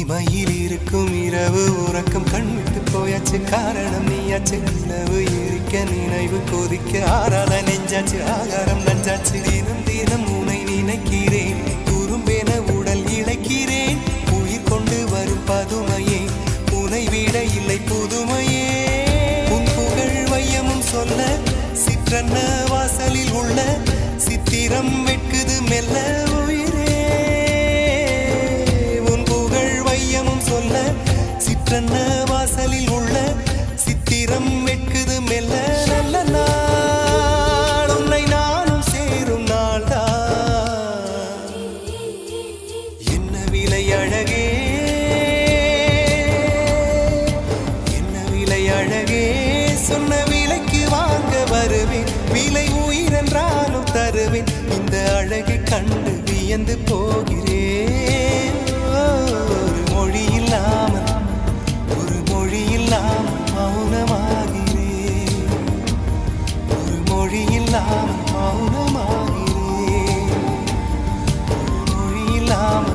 இமையில் இருக்கும் இரவு உறக்கம் கண்விட்டு போயாச்சு காரணம் நீயாச்சு நிலவு எரிக்க நினைவு கொதிக்க ஆறாத நெஞ்சாச்சு ஆகாரம் நஞ்சாச்சு தினம் தினம் உனை நினைக்கிறேன் குறும்பென உடல் இழைக்கிறேன் உயிர் கொண்டு வரும் பதுமையே உனை விட இல்லை புதுமையே உன் புகழ் வையமும் சொல்ல சிற்றன்ன வாசலில் உள்ள சித்திரம் வெட்குது மெல்ல உயிரே உன் புகழ் வையமும் சொல்ல சிற்றன்ன வாசலில் உள்ள சித்திரம் வெட்குது மெல்ல நல்ல நாள் உன்னை நானும் சேரும் நாள்தான் என்ன விலை அழகே என்ன விலை அழகே சொன்ன விலைக்கு வாங்க வருவேன் விலை உயிரென்றாலும் தருவேன் இந்த அழகை கண்டு வியந்து போகிறேன் ஒரு மொழி இல்லாமல் மௌனமாகிறேன் ஒரு மொழி இல்லாமல் மௌன